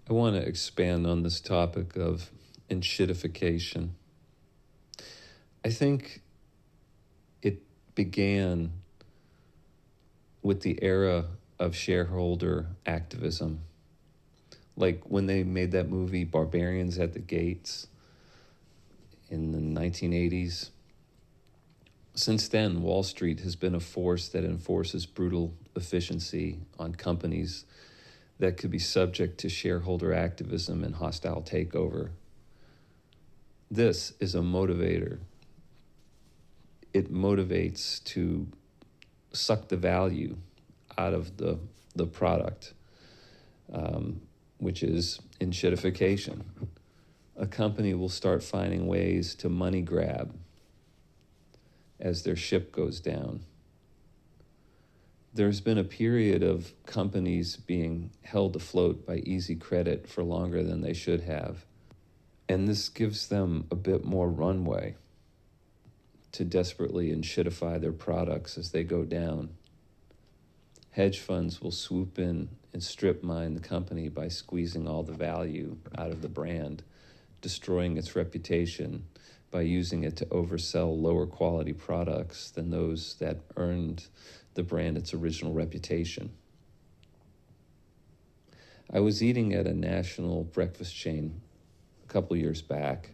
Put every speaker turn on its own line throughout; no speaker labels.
I want to expand on this topic of enshittification. I think it began with the era of shareholder activism. Like when they made that movie Barbarians at the Gates in the 1980s. Since then, Wall Street has been a force that enforces brutal efficiency on companies that could be subject to shareholder activism and hostile takeover. This is a motivator. It motivates to suck the value out of the product, which is enshittification. A company will start finding ways to money grab as their ship goes down. There's been a period of companies being held afloat by easy credit for longer than they should have, and this gives them a bit more runway to desperately enshittify their products as they go down. Hedge funds will swoop in and strip mine the company by squeezing all the value out of the brand, destroying its reputation by using it to oversell lower quality products than those that earned the brand its original reputation. I was eating at a national breakfast chain a couple years back.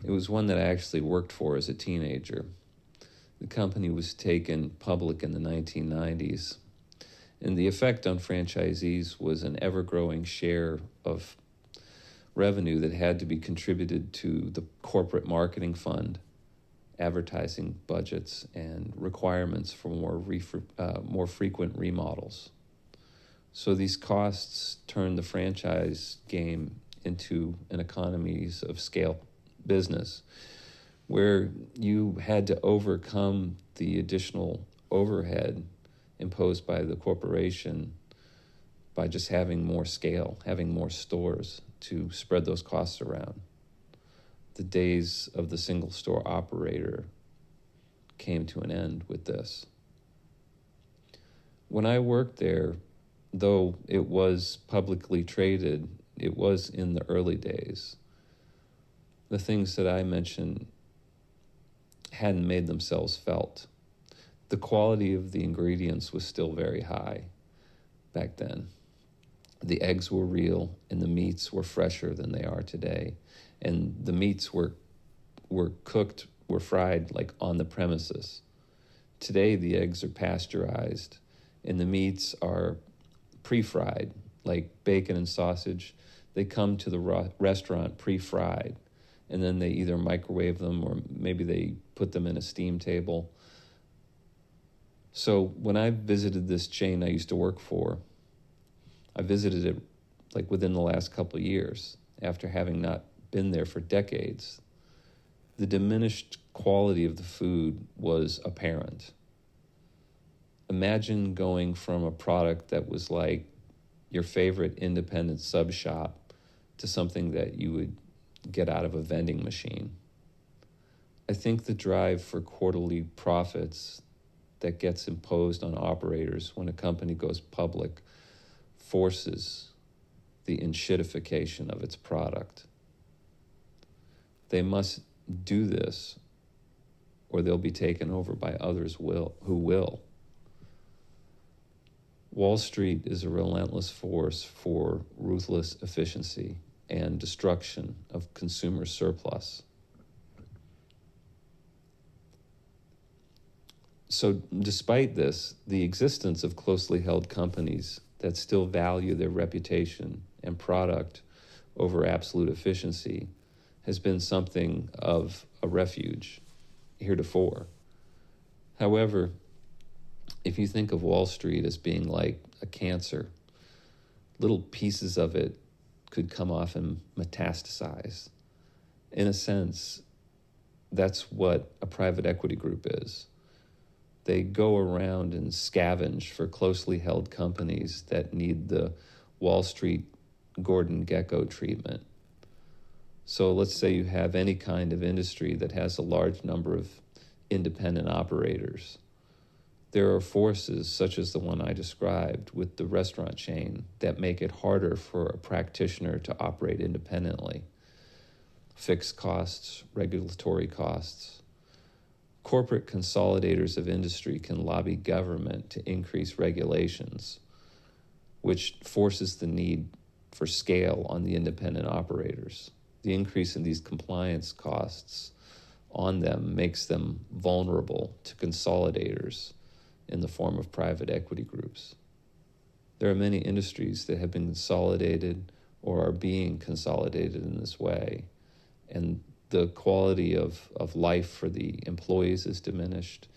It was one that I actually worked for as a teenager. The company was taken public in the 1990s, and the effect on franchisees was an ever-growing share of revenue that had to be contributed to the corporate marketing fund, advertising budgets, and requirements for more frequent remodels. So these costs turned the franchise game into an economies of scale business where you had to overcome the additional overhead imposed by the corporation by just having more scale, having more stores to spread those costs around. The days of the single store operator came to an end with this. When I worked there, though it was publicly traded, it was in the early days. The things that I mentioned hadn't made themselves felt. The quality of the ingredients was still very high back then. The eggs were real and the meats were fresher than they are today. And the meats were cooked, were fried like on the premises. Today the eggs are pasteurized and the meats are pre-fried, like bacon and sausage. They come to the restaurant pre-fried, and then they either microwave them or maybe they put them in a steam table. So when I visited this chain I used to work for, I visited it like within the last couple of years after having not been there for decades. The diminished quality of the food was apparent. Imagine going from a product that was like your favorite independent sub shop to something that you would get out of a vending machine. I think the drive for quarterly profits that gets imposed on operators when a company goes public forces the enshittification of its product. They must do this or they'll be taken over by others who will. Wall Street is a relentless force for ruthless efficiency and destruction of consumer surplus. So despite this, the existence of closely held companies that still value their reputation and product over absolute efficiency has been something of a refuge heretofore. However, if you think of Wall Street as being like a cancer, little pieces of it could come off and metastasize. In a sense, that's what a private equity group is. They go around and scavenge for closely held companies that need the Wall Street Gordon Gekko treatment. So let's say you have any kind of industry that has a large number of independent operators. There are forces, such as the one I described with the restaurant chain, that make it harder for a practitioner to operate independently. Fixed costs, regulatory costs. Corporate consolidators of industry can lobby government to increase regulations, which forces the need for scale on the independent operators. The increase in these compliance costs on them makes them vulnerable to consolidators in the form of private equity groups. There are many industries that have been consolidated or are being consolidated in this way, and the quality of life for the employees is diminished,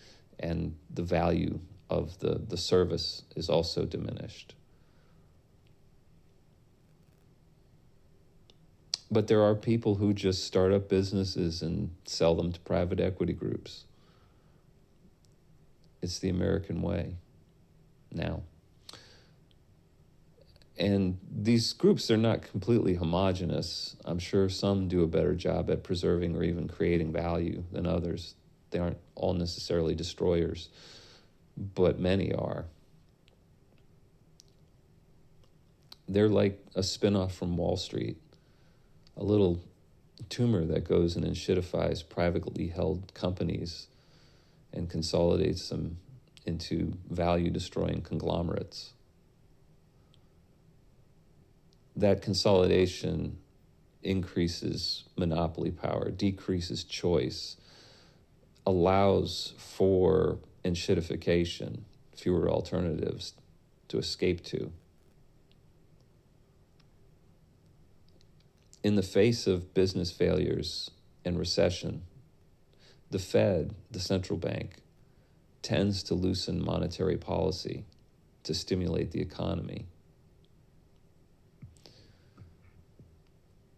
and the value of the service is also diminished. But there are people who just start up businesses and sell them to private equity groups. It's the American way now. And these groups are not completely homogenous. I'm sure some do a better job at preserving or even creating value than others. They aren't all necessarily destroyers, but many are. They're like a spinoff from Wall Street, a little tumor that goes and enshittifies privately held companies and consolidates them into value-destroying conglomerates. That consolidation increases monopoly power, decreases choice, allows for enshittification, fewer alternatives to escape to. In the face of business failures and recession, the Fed, the central bank, tends to loosen monetary policy to stimulate the economy.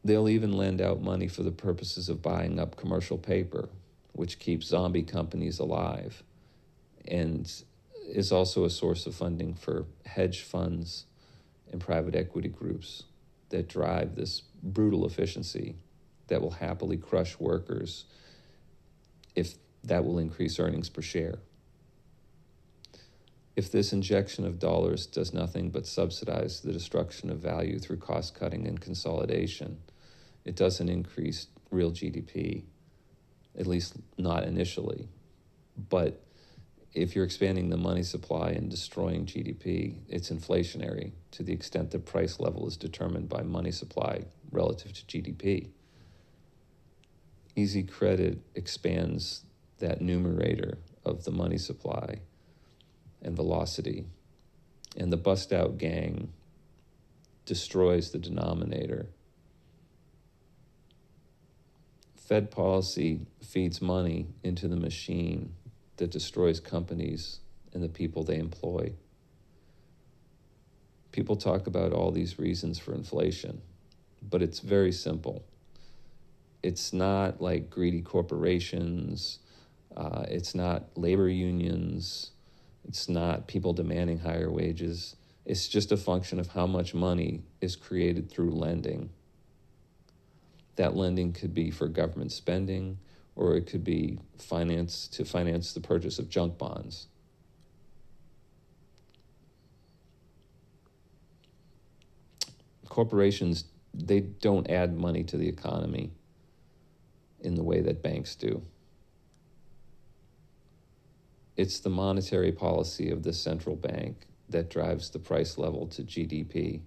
They'll even lend out money for the purposes of buying up commercial paper, which keeps zombie companies alive and is also a source of funding for hedge funds and private equity groups that drive this brutal efficiency that will happily crush workers if that will increase earnings per share. If this injection of dollars does nothing but subsidize the destruction of value through cost-cutting and consolidation, it doesn't increase real GDP, at least not initially. But if you're expanding the money supply and destroying GDP, it's inflationary to the extent the price level is determined by money supply relative to GDP. Easy credit expands that numerator of the money supply and velocity, and the bust-out gang destroys the denominator. Fed policy feeds money into the machine that destroys companies and the people they employ. People talk about all these reasons for inflation, but it's very simple. It's not like greedy corporations. It's not labor unions. It's not people demanding higher wages. It's just a function of how much money is created through lending. That lending could be for government spending, or it could be finance the purchase of junk bonds. Corporations, they don't add money to the economy in the way that banks do. It's the monetary policy of the central bank that drives the price level to GDP.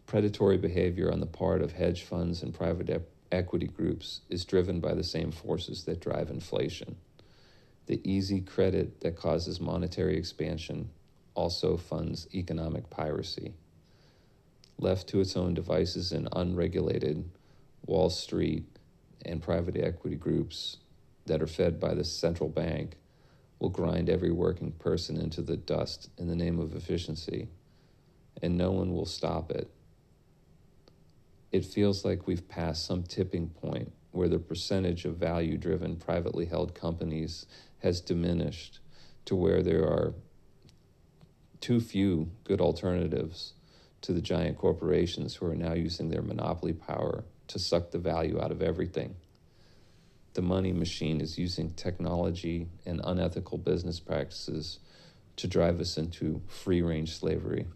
Predatory behavior on the part of hedge funds and private equity groups is driven by the same forces that drive inflation. The easy credit that causes monetary expansion also funds economic piracy. Left to its own devices and unregulated, Wall Street and private equity groups that are fed by the central bank will grind every working person into the dust in the name of efficiency, and no one will stop it. It feels like we've passed some tipping point where the percentage of value-driven privately held companies has diminished to where there are too few good alternatives to the giant corporations who are now using their monopoly power to suck the value out of everything. the money machine is using technology and unethical business practices to drive us into free-range slavery.